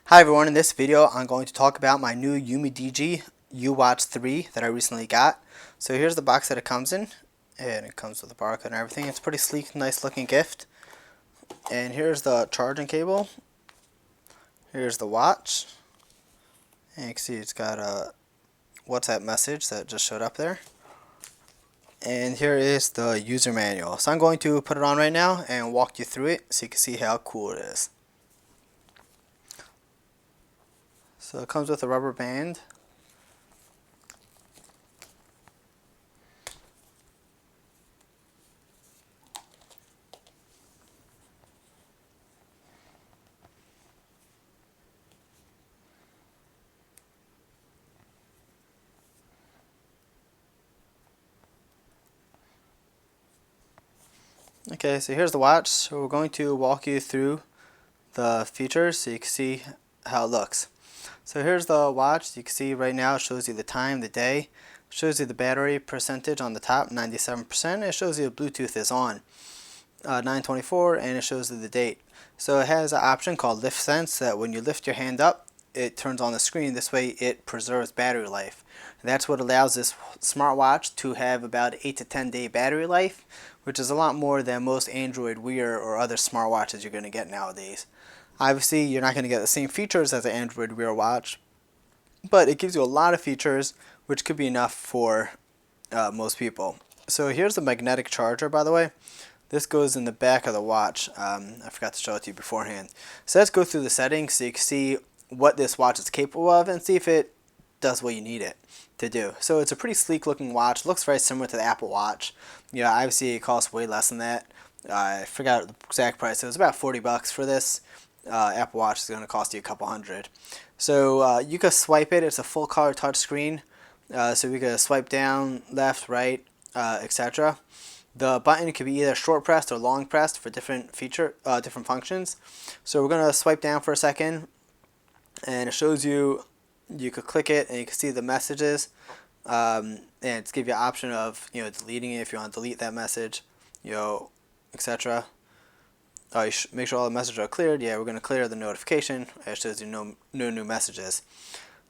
Hi everyone, in this video I'm going to talk about my new Umidigi Uwatch3 that I recently got. So here's the box that it comes in, and it comes with a barcode and everything. It's a pretty sleek, nice looking gift. And here's the charging cable. Here's the watch. And you can see it's got a WhatsApp message that just showed up there. And here is the user manual. So I'm going to put it on right now and walk you through it so you can see how cool it is. So it comes with a rubber band. Okay, so here's the watch. So we're going to walk you through the features so you can see how it looks. So here's the watch. You can see right now it shows you the time, the day, shows you the battery percentage on the top, 97%. It shows you the Bluetooth is on, 924, and it shows you the date. So it has an option called Lift Sense that when you lift your hand up, it turns on the screen. This way it preserves battery life. And that's what allows this smartwatch to have about 8 to 10 day battery life, which is a lot more than most Android Wear or other smartwatches you're going to get nowadays. Obviously, you're not going to get the same features as an Android Wear watch, but it gives you a lot of features, which could be enough for most people. So here's the magnetic charger, by the way. This goes in the back of the watch. I forgot to show it to you beforehand. So let's go through the settings so you can see what this watch is capable of and see if it does what you need it to do. So it's a pretty sleek looking watch. Looks very similar to the Apple Watch. Yeah, obviously it costs way less than that. I forgot the exact price. It was about $40 for this. Apple Watch is going to cost you a couple hundred. So you can swipe it. It's a full color touch screen. So we can swipe down, left, right, etc. The button can be either short pressed or long pressed for different different functions. So we're going to swipe down for a second, and it shows you. You could click it and you can see the messages, and it's give you an option of deleting it if you want to delete that message, etc. You make sure all the messages are cleared. Yeah, we're going to clear the notification. It shows you no new messages.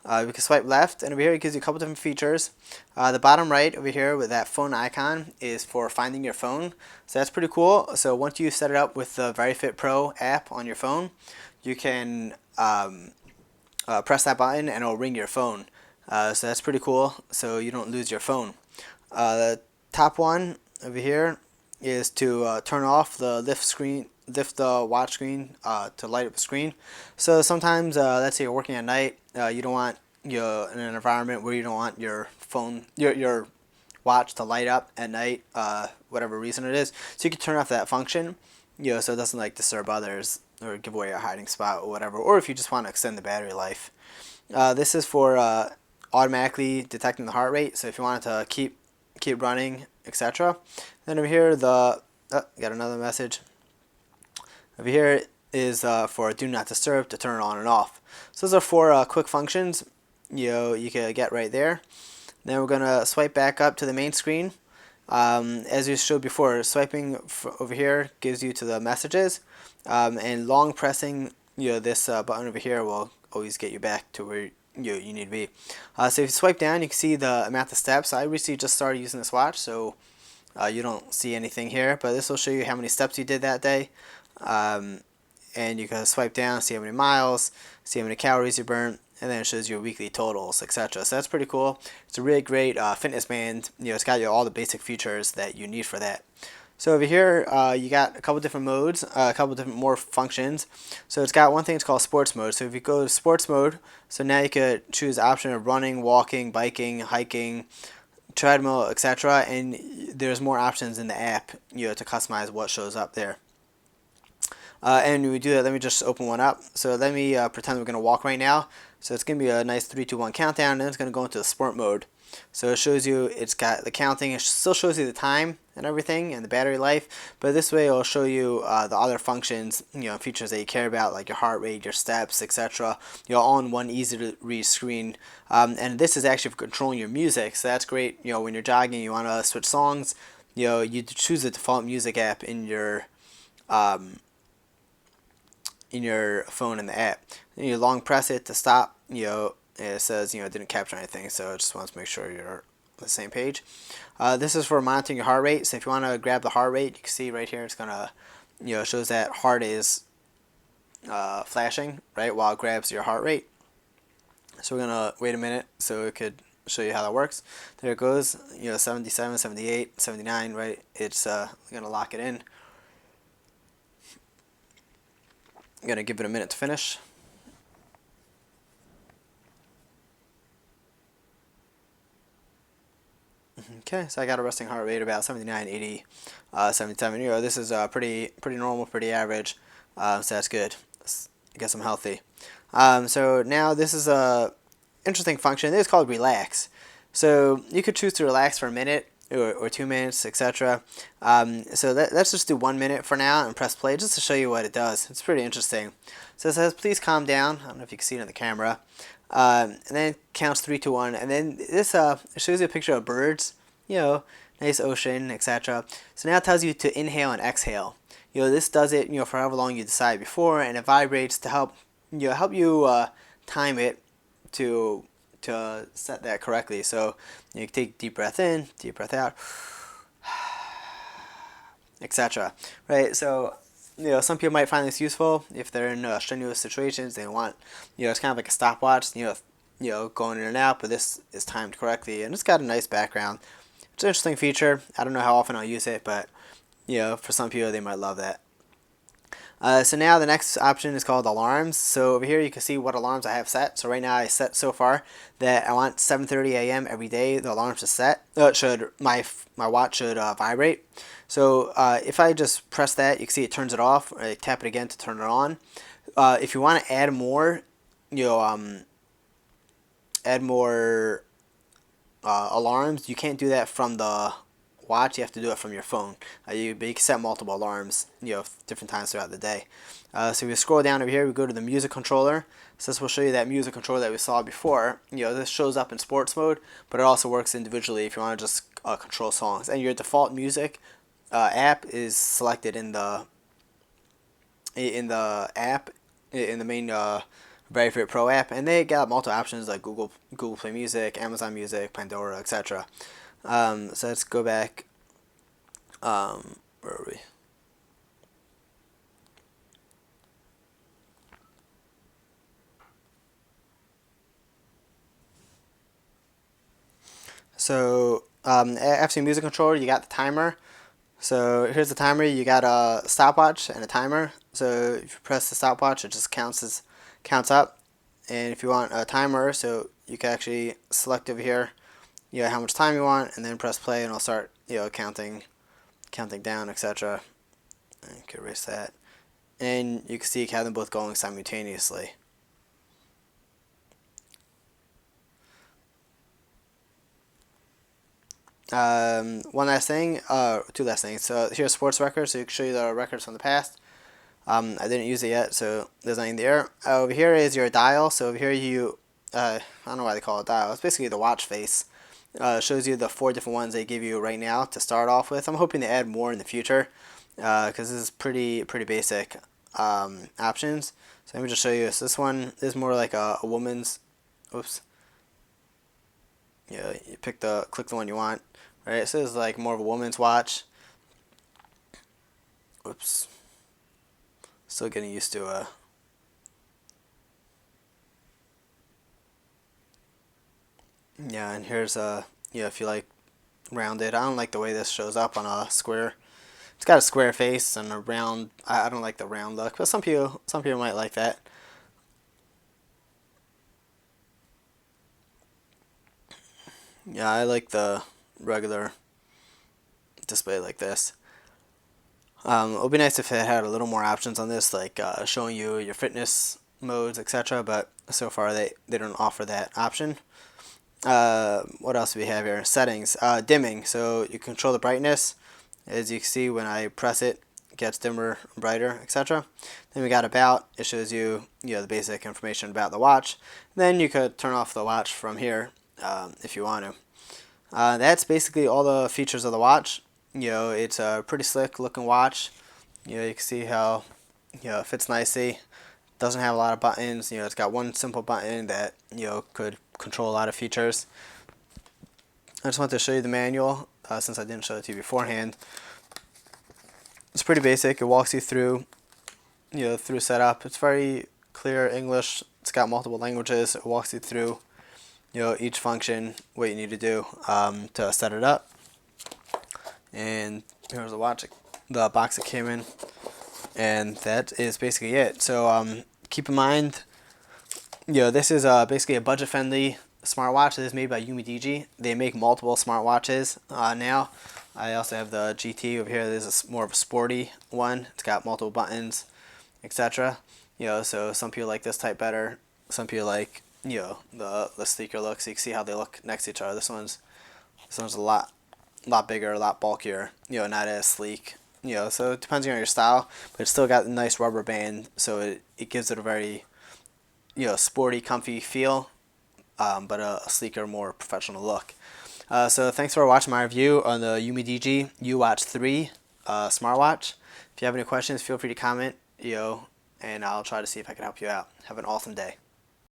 We can swipe left, and over here it gives you a couple different features. The bottom right over here with that phone icon is for finding your phone. So that's pretty cool. So once you set it up with the VeryFit Pro app on your phone, you can press that button and it'll ring your phone. So that's pretty cool. So you don't lose your phone. The top one over here is to turn off the lift the watch screen to light up the screen. So sometimes, let's say you're working at night, you don't want in an environment where you don't want your phone, your watch to light up at night, whatever reason it is. So you can turn off that function, so it doesn't disturb others or give away a hiding spot or whatever. Or if you just want to extend the battery life. This is for automatically detecting the heart rate. So if you want it to keep running, etc. Then over here, got another message. Over here is for do not disturb to turn it on and off. So those are four quick functions you can get right there. Then we're gonna swipe back up to the main screen. As you showed before, swiping over here gives you to the messages, and long pressing this button over here will always get you back to where you need to be. So if you swipe down, you can see the amount of steps. I recently just started using this watch, so you don't see anything here, but this will show you how many steps you did that day. And you can swipe down, see how many miles, see how many calories you burnt, and then it shows your weekly totals, etc. So that's pretty cool. It's a really great fitness band. It's got all the basic features that you need for that. So over here, you got a couple different modes, a couple different more functions. So it's got one thing it's called sports mode. So if you go to sports mode, so now you could choose the option of running, walking, biking, hiking, treadmill, etc. And there's more options in the app, to customize what shows up there. And when we do that, let me just open one up. So let me pretend we're going to walk right now. So it's going to be a nice 3, 2, 1 countdown, and then it's going to go into the sport mode. So it shows you, it's got the counting, it still shows you the time and everything and the battery life, but this way it'll show you the other functions, features that you care about, like your heart rate, your steps, etc. All in one easy to read screen. And this is actually for controlling your music, so that's great. When you're jogging, you want to switch songs, you choose the default music app in your in your phone in the app. Then you long press it to stop. It says it didn't capture anything, so it just wants to make sure you're on the same page. This is for monitoring your heart rate. So if you want to grab the heart rate, you can see right here it's gonna it shows that heart is flashing right while it grabs your heart rate. So we're gonna wait a minute so it could show you how that works. There it goes. 77, 78, 79. Right. It's gonna lock it in. I'm gonna give it a minute to finish. Okay, so I got a resting heart rate about 79, 80, 77. This is pretty normal, pretty average. So that's good. I guess I'm healthy. So now this is a interesting function. This is called relax. So you could choose to relax for a minute or 2 minutes, etc. So let's just do 1 minute for now and press play just to show you what it does. It's pretty interesting. So it says, please calm down. I don't know if you can see it in the camera. And then it counts 3, 2, 1. And then this shows you a picture of birds, nice ocean, etc. So now it tells you to inhale and exhale. This does it, for however long you decide before, and it vibrates to help you time it to set that correctly. So you can take a deep breath in, deep breath out, etc. Right? So some people might find this useful if they're in strenuous situations. They want it's kind of like a stopwatch. Going in and out, but this is timed correctly, and it's got a nice background. It's an interesting feature. I don't know how often I'll use it, but for some people they might love that. So now the next option is called alarms. So over here you can see what alarms I have set. So right now I set so far that I want 7:30 a.m. every day. The alarm should set. My watch should vibrate. So if I just press that, you can see it turns it off. I tap it again to turn it on. If you want to add more, alarms, you can't do that from the watch. You have to do it from your phone. But you can set multiple alarms, different times throughout the day. So if we scroll down over here, we go to the music controller. So this will show you that music controller that we saw before. This shows up in sports mode, but it also works individually if you want to just control songs. And your default music app is selected in the app, in the main Very Favorite Pro app, and they got multiple options like Google Play Music, Amazon Music, Pandora, etc. So let's go back. Where are we? So after music controller, you got the timer. So here's the timer. You got a stopwatch and a timer. So if you press the stopwatch, it just counts up. And if you want a timer, so you can actually select over here, how much time you want, and then press play, and it'll start, counting down, etc. And you can erase that, and you can see you have them both going simultaneously. One last thing, two last things. So here's sports records, so you can show you the records from the past. I didn't use it yet, so there's nothing there. Over here is your dial. So over here I don't know why they call it dial. It's basically the watch face. Shows you the 4 different ones they give you right now to start off with. I'm hoping to add more in the future because this is pretty basic options. So let me just show you. So this one is more like a woman's. Oops. You click the one you want. Right. So this is like more of a woman's watch. Oops. Still getting used to yeah, and here's if you like rounded. I don't like the way this shows up on a square. It's got a square face and a round. I don't like the round look, but some people might like that. Yeah, I like the regular display like this. It would be nice if it had a little more options on this, like showing you your fitness modes, etc. But so far they don't offer that option. What else do we have here? Settings, dimming. So you control the brightness. As you can see, when I press it, it gets dimmer, brighter, etc. Then we got about. It shows you the basic information about the watch. Then you could turn off the watch from here if you want to. That's basically all the features of the watch. It's a pretty slick looking watch. You can see how it fits nicely. Doesn't have a lot of buttons. It's got one simple button that could control a lot of features. I just wanted to show you the manual since I didn't show it to you beforehand. It's pretty basic. It walks you through through setup. It's very clear English. It's got multiple languages. It walks you through each function, what you need to do to set it up. And here's the watch, the box it came in, and that is basically it. So keep in mind, this is basically a budget-friendly smartwatch. It is made by Umidigi. They make multiple smartwatches now. I also have the GT over here. This is more of a sporty one. It's got multiple buttons, etc. So some people like this type better. Some people like the sleeker look. So you can see how they look next to each other. This one's a lot bigger, a lot bulkier. Not as sleek. So it depends on your style, but it's still got a nice rubber band, so it gives it a very sporty, comfy feel, but a sleeker, more professional look. So thanks for watching my review on the Umidigi Uwatch3 smartwatch. If you have any questions, feel free to comment, and I'll try to see if I can help you out. Have an awesome day.